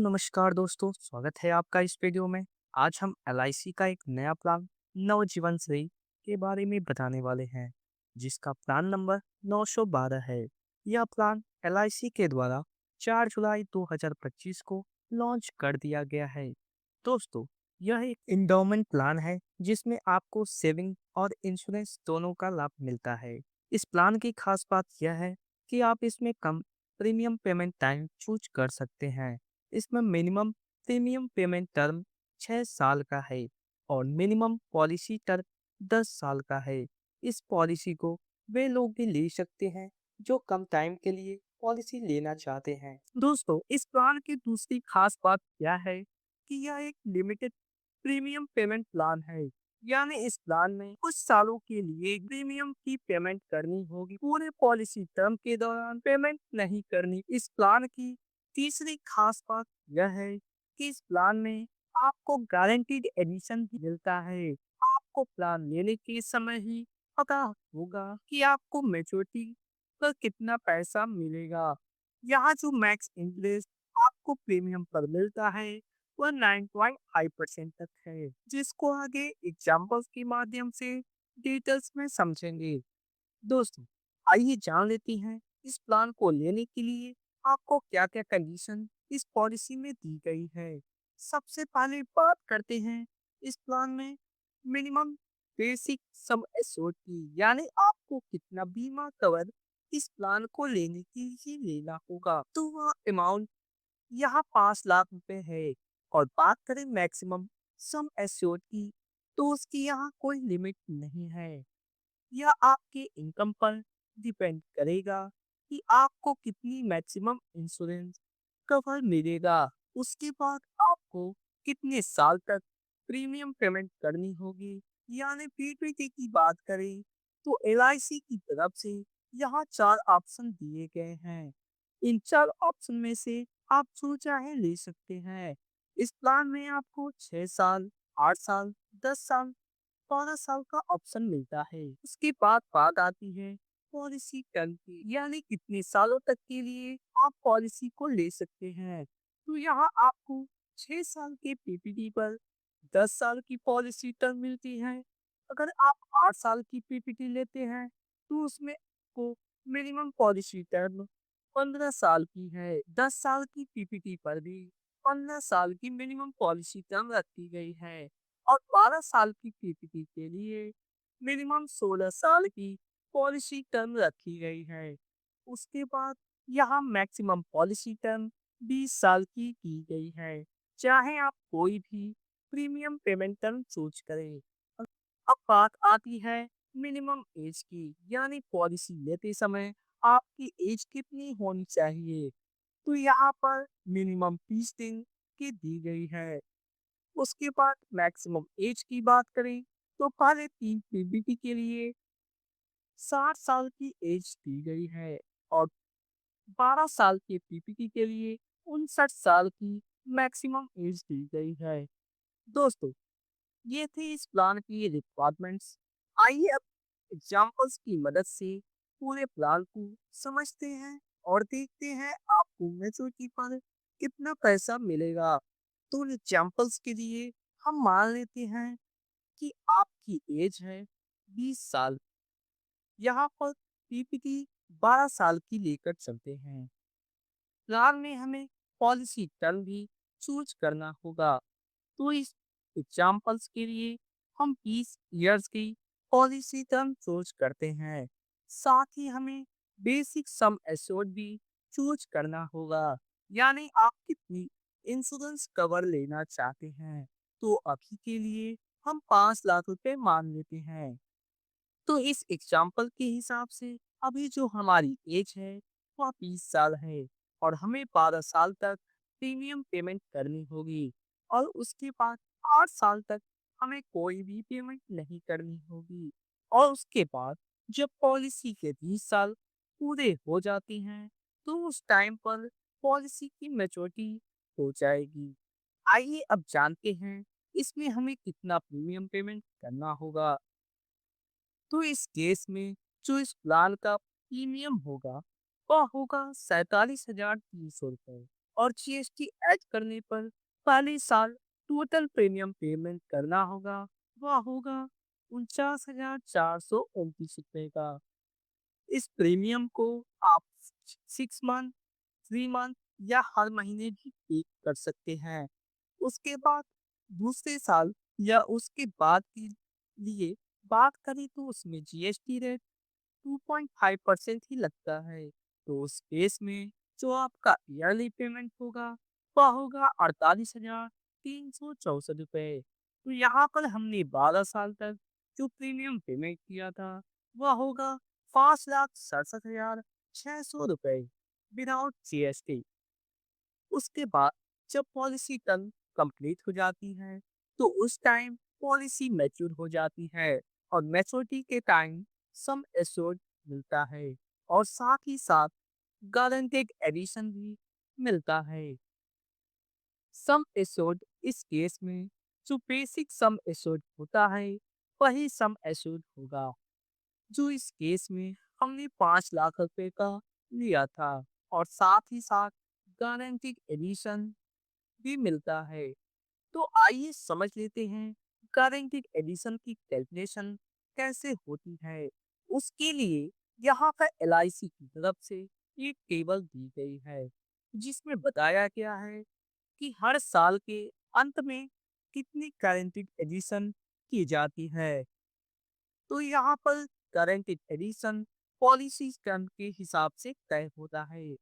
नमस्कार दोस्तों, स्वागत है आपका इस वीडियो में। आज हम एलआईसी का एक नया प्लान नवजीवन श्रेय के बारे में बताने वाले हैं, जिसका प्लान नंबर 912 है। यह प्लान एलआईसी के द्वारा 4 जुलाई 2025 को लॉन्च कर दिया गया है। दोस्तों, यह एक इंडोमेंट प्लान है जिसमें आपको सेविंग और इंश्योरेंस दोनों का लाभ मिलता है। इस प्लान की खास बात यह है कि आप इसमें कम प्रीमियम पेमेंट टाइम चूज कर सकते हैं। इसमें मिनिमम प्रीमियम पेमेंट टर्म 6 साल का है और मिनिमम पॉलिसी टर्म 10 साल का है। इस पॉलिसी को वे लोग भी ले सकते हैं जो कम टाइम के लिए पॉलिसी लेना चाहते हैं। दोस्तों, इस प्लान की दूसरी खास बात क्या है कि यह एक लिमिटेड प्रीमियम पेमेंट प्लान है। यानी इस प्लान में कुछ सालों के लिए प्रीमियम की पेमेंट करनी होगी, पूरे पॉलिसी टर्म के दौरान पेमेंट नहीं करनी। इस प्लान की तीसरी खास बात यह है कि इस प्लान में आपको गारंटीड एडिशन भी मिलता है। आपको प्लान लेने के समय ही पता होगा कि आपको मैच्योरिटी पर कितना पैसा मिलेगा। यहाँ जो मैक्स इंटरेस्ट आपको प्रीमियम पर मिलता है वह 9.5% तक है, जिसको आगे एग्जाम्पल्स के माध्यम से डिटेल्स में समझेंगे। दोस्तों, आइए जान लेते हैं इस प्लान को लेने के लिए आपको क्या-क्या कंडीशन इस पॉलिसी में दी गई है। सबसे पहले बात करते हैं इस प्लान में मिनिमम बेसिक सम एश्योर्ड की, यानी आपको कितना बीमा कवर इस प्लान को लेने के लिए लेना होगा। तो वह अमाउंट यहाँ 5 लाख रुपए है। और बात करें मैक्सिमम सम एश्योर्ड की, तो उसकी यहाँ कोई लिमिट नहीं है। यह आपके इनकम पर डिपेंड करेगा कि आपको कितनी मैक्सिमम इंश्योरेंस कवर मिलेगा। उसके बाद आपको कितने साल तक प्रीमियम पेमेंट करनी होगी। यानी पीपीटी की बात करें तो एलआईसी की तरफ से यहाँ 4 ऑप्शन दिए गए हैं। इन 4 ऑप्शन में से आप जो चाहे ले सकते हैं। इस प्लान में आपको 6 साल, 8 साल, 10 साल, 12 साल का ऑप्शन मिलता है। उसके बाद बात आती है पॉलिसी टर्म की, यानी कितने सालों तक के लिए आप पॉलिसी को ले सकते हैं। तो यहाँ आपको 6 साल के पीपीटी पर 10 साल की पॉलिसी टर्म मिलती है। अगर आप 8 साल की पीपीटी लेते हैं तो उसमें आपको मिनिमम पॉलिसी टर्म 15 साल की है। 10 साल की पीपीटी पर भी 15 साल की मिनिमम पॉलिसी टर्म रखी गई है और 12 साल की पीपीटी के लिए मिनिमम 16 साल की पॉलिसी टर्म रखी गई है। उसके बाद यहाँ मैक्सिमम पॉलिसी टर्म 20 साल की गई है, चाहे आप कोई भी प्रीमियम पेमेंट टर्म चूज करें। अब बात आती है मिनिमम एज की, यानी पॉलिसी लेते समय आपकी एज कितनी होनी चाहिए। तो यहाँ पर मिनिमम 30 दिन की दी गई है। उसके बाद मैक्सिमम एज की बात करें तो पहले 3 पीबीटी के लिए 60 साल की एज दी गई है और 12 साल के पीपीटी के लिए 59 साल की मैक्सिमम एज दी गई है। दोस्तों, ये थे इस प्लान की रिक्वायरमेंट्स। आइए अब एग्जाम्पल्स की मदद से पूरे प्लान को समझते हैं और देखते हैं आपको मैच्योरिटी पर कितना पैसा मिलेगा। तो एग्जाम्पल्स के लिए हम मान लेते हैं कि आपकी एज है 20 साल। यहाँ पर पीपीटी 12 साल की लेकर चलते हैं। प्लान में हमें पॉलिसी टर्म भी चूज करना होगा। तो इस एग्जाम्पल्स के लिए हम 20 इयर्स की पॉलिसी टर्म चूज करते हैं। साथ ही हमें बेसिक सम एश्योर्ड भी चूज करना होगा, यानी आप कितनी इंश्योरेंस कवर लेना चाहते हैं। तो अभी के लिए हम 5 लाख रुपए मान लेते हैं। तो इस एग्जाम्पल के हिसाब से अभी जो हमारी एज है वह 20 साल है और हमें 12 साल तक प्रीमियम पेमेंट करनी होगी और उसके बाद 8 साल तक हमें कोई भी पेमेंट नहीं करनी होगी। और उसके बाद जब पॉलिसी के 20 साल पूरे हो जाते हैं तो उस टाइम पर पॉलिसी की मैच्योरिटी हो जाएगी। आइए अब जानते हैं इसमें हमें कितना प्रीमियम पेमेंट करना होगा। तो इस केस में जो इस प्लान का प्रीमियम होगा वह होगा 47,300 रुपये और जीएसटी ऐड करने पर पहले साल टोटल प्रीमियम पेमेंट करना होगा, वह होगा 49,429 रुपए का। इस प्रीमियम को आप 6 मंथ, 3 मंथ या हर महीने भी पे कर सकते हैं। उसके बाद दूसरे साल या उसके बाद के लिए बात करें तो उसमें जीएसटी रेट 2.5% ही लगता है। तो उस केस में जो आपका ईयरली पेमेंट होगा वह होगा 48,364 रुपए। तो यहाँ पर हमने 12 साल तक जो प्रीमियम पेमेंट किया था वह होगा 5,67,600 रुपए विदाउट जीएसटी। उसके बाद जब पॉलिसी टर्म कंप्लीट हो जाती है तो उस टाइम पॉलिसी मैच्योर हो जाती है और मैच्योरिटी के टाइम सम एश्योर्ड मिलता है और साथ ही साथ गारंटेड एडिशन भी मिलता है। सम एश्योर्ड इस केस में जो बेसिक सम एश्योर्ड होता है वही सम एश्योर्ड होगा, जो इस केस में हमने 5 लाख रुपए का लिया था और साथ ही साथ गारंटेड एडिशन भी मिलता है। तो आइए समझ लेते हैं गारंटीड एडिशन की कैलकुलेशन कैसे होती है। उसके लिए यहाँ पर एलआईसी की तरफ से एक टेबल दी गई है जिसमें बताया गया है कि हर साल के अंत में कितनी गारंटीड एडिशन की जाती है। तो यहाँ पर गारंटीड एडिशन पॉलिसी टर्म के हिसाब से तय होता है।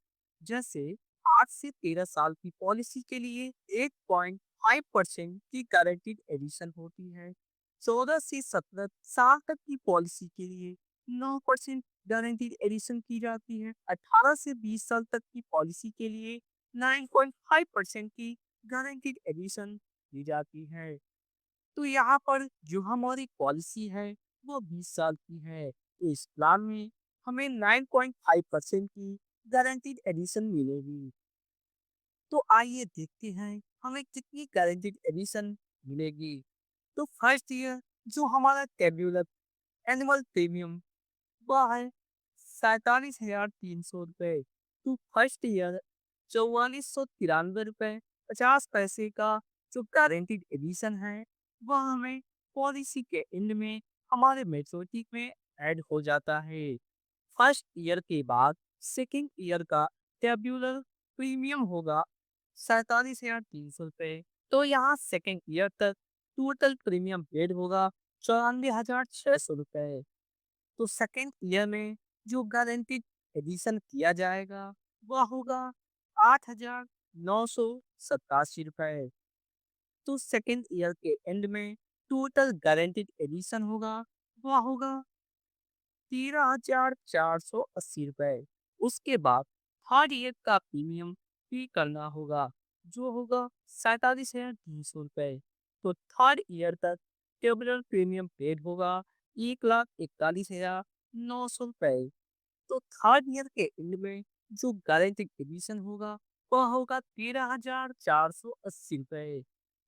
जैसे 8 से 13 साल की पॉलिसी के लिए 8.5% की गारंटीड एडिशन होती है। 14 से 17 साल तक की पॉलिसी के लिए 9% गारंटीड एडिशन की जाती है। 18 से 20 साल तक की पॉलिसी के लिए 9.5% की गारंटीड एडिशन की जाती है। तो यहाँ पर जो हमारी पॉलिसी है वो 20 साल की है। तो इस प्लान में हमें 9.5% की गारंटीड एडिशन मिलेगी। तो आइए देखते हैं हमें कितनी गारंटीड एडिशन मिलेगी। तो फर्स्ट ईयर जो हमारा टेब्यूलर एनुअल प्रीमियम वह है 47,300 रुपये। तो फर्स्ट ईयर 4493 रुपये 50 पैसे का जो गारंटीड एडिशन है वह हमें पॉलिसी के एंड में हमारे मेच्योरिटी में ऐड हो जाता है। फर्स्ट ईयर के बाद सेकेंड ईयर का टेब्यूलर प्रीमियम होगा 47,300 रुपये। तो यहाँ सेकेंड ईयर तक टोटल प्रीमियम पेड होगा 94,600 रुपये। तो सेकेंड ईयर में जो गारंटीड एडिशन किया जाएगा वह होगा 8,987 रुपये। तो सेकेंड ईयर के एंड में टोटल गारंटीड एडिशन होगा वह होगा 13,480 रुपये। उसके बाद थर्ड ईयर का प्रीमियम पे करना होगा जो होगा 47,300 रुपये। तो थर्ड ईयर तक टेबुलर प्रीमियम पेड होगा 1,41,900 रुपये। तो थर्ड ईयर के एंड में जो गारंटीड एडिशन होगा वह होगा 13,480 रुपये।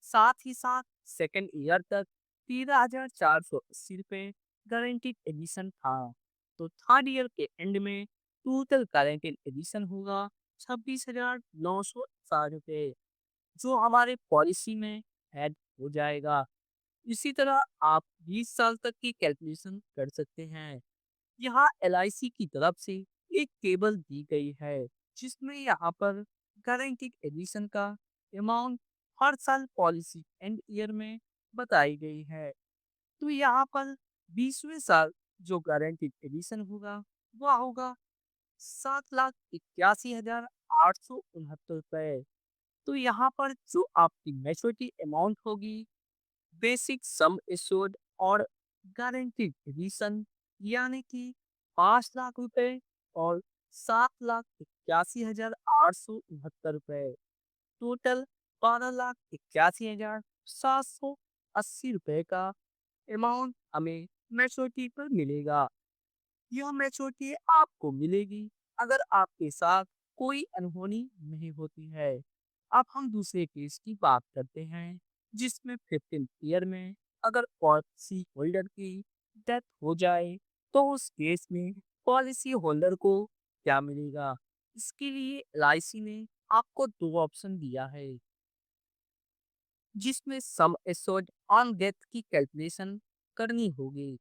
साथ ही साथ सेकेंड ईयर तक 13,480 रुपये गारंटीड एडिशन था। तो थर्ड ईयर के एंड में टोटल गारंटीड एडिशन होगा 26,960 रुपये, जो हमारे पॉलिसी में ऐड हो जाएगा। इसी तरह आप 20 साल तक की कैलकुलेशन कर सकते हैं। यहाँ एलआईसी की तरफ से एक टेबल दी गई है जिसमें यहाँ पर गारंटीड एडिशन का अमाउंट हर साल पॉलिसी एंड ईयर में बताई गई है। तो यहाँ पर 20वें साल जो गारंटीड एडिशन होगा वह होगा 7,81,869 रुपये। तो यहाँ पर जो आपकी मैच्योरिटी अमाउंट होगी बेसिक सम एश्योर्ड और गारंटीड एडिशन यानी कि 5 लाख रुपए और 7,81,869 रुपये, टोटल 12,81,780 रुपये का अमाउंट हमें मैच्योरिटी पर मिलेगा। यह मैच्योरिटी आपको मिलेगी अगर आपके साथ कोई अनहोनी नहीं होती है। अब हम दूसरे केस की बात करते हैं जिसमें 15th ईयर में अगर पॉलिसी होल्डर की डेथ हो जाए तो उस केस में पॉलिसी होल्डर को क्या मिलेगा। इसके लिए एलआईसी ने आपको दो ऑप्शन दिया है जिसमें सम एश्योर्ड ऑन डेथ की कैलकुलेशन करनी होगी।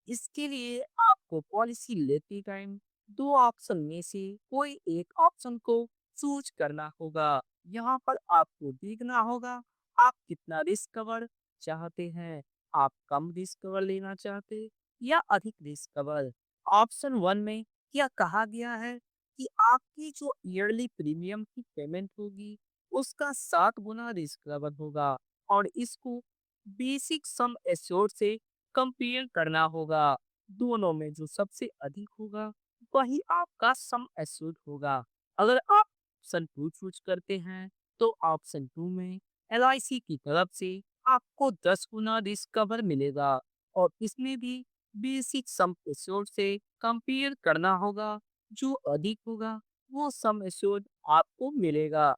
इसके लिए आपको पॉलिसी लेते टाइम दो ऑप्शन में से कोई एक ऑप्शन को चूज करना होगा। यहाँ पर आपको देखना होगा आप कितना रिस्क कवर चाहते हैं। आप कम रिस्क कवर लेना चाहते या अधिक रिस्क कवर। ऑप्शन वन में क्या कहा गया है कि आपकी जो ईयरली प्रीमियम की पेमेंट होगी उसका 7 गुना रिस्क कवर होगा और इसको बेसिक सम एश्योर्ड से कंपेयर करना होगा। दोनों में जो सबसे अधिक होगा वही आपका सम एश्योर्ड होगा। अगर आप ऑप्शन टू चूज करते हैं तो ऑप्शन टू में एलआईसी की तरफ से आपको 10 गुना रिस्क कवर मिलेगा और इसमें भी बेसिक सम एश्योर्ड से कंपेयर करना होगा। जो अधिक होगा वो सम एश्योर्ड आपको मिलेगा।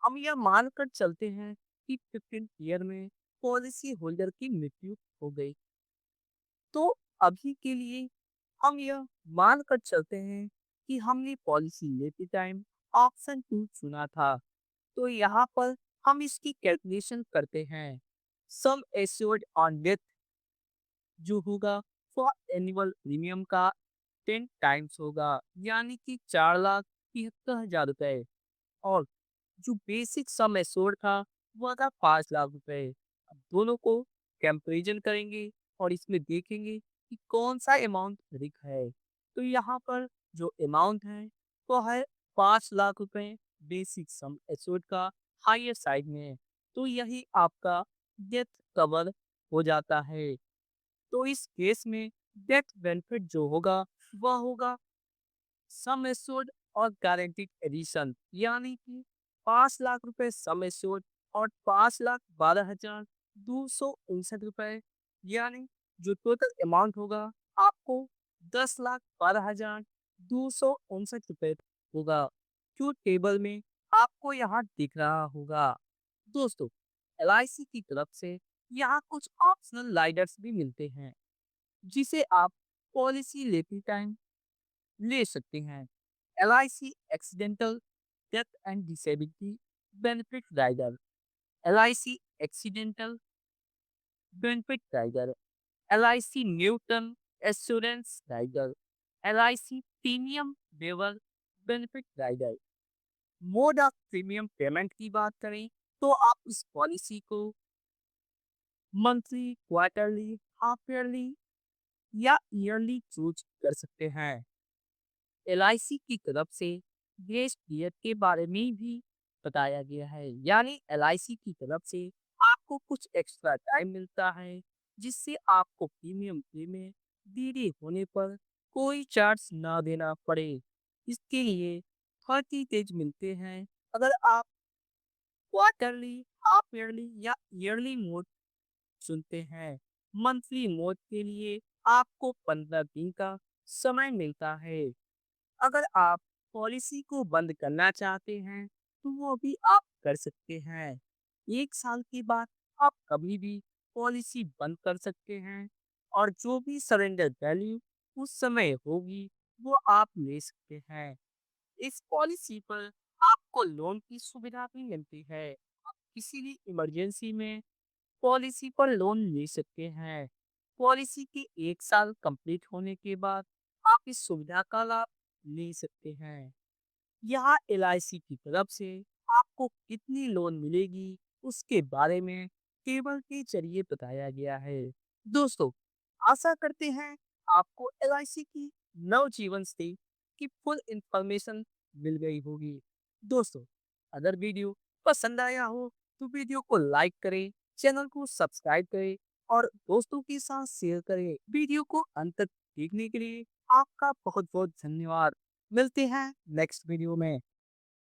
हम यह मानकर चलते हैं कि 15 ईयर में पॉलिसी होल्डर की मृत्यु हो गई, तो अभी के लिए हम यह मान कर चलते हैं कि हमने पॉलिसी लेते टाइम ऑप्शन टू चुना था। तो यहाँ पर हम इसकी कैलकुलेशन करते हैं। सम एश्योर्ड ऑन डेथ जो होगा फॉर एनुअल प्रीमियम का 10 टाइम्स होगा, यानी कि 4,73,000 रुपए। और जो बेसिक सम एश्योर्ड था वह था 5 लाख रुपए। अब दोनों को कंपैरिजन करेंगे और इसमें देखेंगे कि कौन सा अमाउंट अधिक है। तो यहाँ पर जो अमाउंट है वो है 5 लाख रुपए बेसिक सम एश्योर्ड का हायर साइड में है। तो यही आपका डेथ कवर हो जाता है। तो इस केस में डेथ बेनिफिट जो होगा वह होगा सम एश्योर्ड और गारंटीड एडिशन, यानी कि 5 लाख रुपए सम एश्योर्ड और 5,12,259 रुपए, यानी जो टोटल अमाउंट होगा आपको 10,12,259 रुपए होगा, जो टेबल में आपको यहाँ दिख रहा होगा। दोस्तों, एलआईसी की तरफ से यहाँ कुछ ऑप्शनल राइडर्स भी मिलते हैं जिसे आप पॉलिसी लेते टाइम ले सकते हैं। LIC accidental death and disability benefit rider, LIC accidental benefit rider, LIC new term assurance rider, LIC premium waiver benefit rider. Mode of premium payment की बात करें तो आप इस पॉलिसी को मंथली, क्वार्टरली, हाफ ईयरली या ईयरली चूज कर सकते हैं। एलआईसी की तरफ से ग्रेस पीरियड के बारे में भी बताया गया है, यानी एलआईसी की तरफ से आपको कुछ एक्स्ट्रा टाइम मिलता है जिससे आपको प्रीमियम पे में देरी होने पर कोई चार्ज ना देना पड़े। इसके लिए 30 डेज मिलते हैं। अगर आप क्वार्टरली, हाफ ईयरली या ईयरली मोड चुनते हैं। मंथली मोड के लिए आपको 15 दिन का समय मिलता है। अगर आप पॉलिसी को बंद करना चाहते हैं तो वो भी आप कर सकते हैं। 1 साल के बाद आप कभी भी पॉलिसी बंद कर सकते हैं और जो भी सरेंडर वैल्यू उस समय होगी वो आप ले सकते हैं। इस पॉलिसी पर आपको लोन की सुविधा भी मिलती है। आप किसी भी इमरजेंसी में पॉलिसी पर लोन ले सकते हैं। पॉलिसी के 1 साल कंप्लीट होने के बाद आप इस सुविधा का लाभ ले सकते हैं। यहाँ एलआईसी की तरफ से आपको कितनी लोन मिलेगी उसके बारे में टेबल के जरिए बताया गया है। दोस्तों, आशा करते हैं आपको एलआईसी की नवजीवन से की फुल इंफॉर्मेशन मिल गई होगी। दोस्तों, अगर वीडियो पसंद आया हो तो वीडियो को लाइक करें, चैनल को सब्सक्राइब करें और दोस्तों के साथ शेयर करें। वीडियो को अंत तक देखने के लिए आपका बहुत बहुत धन्यवाद। मिलते हैं नेक्स्ट वीडियो में।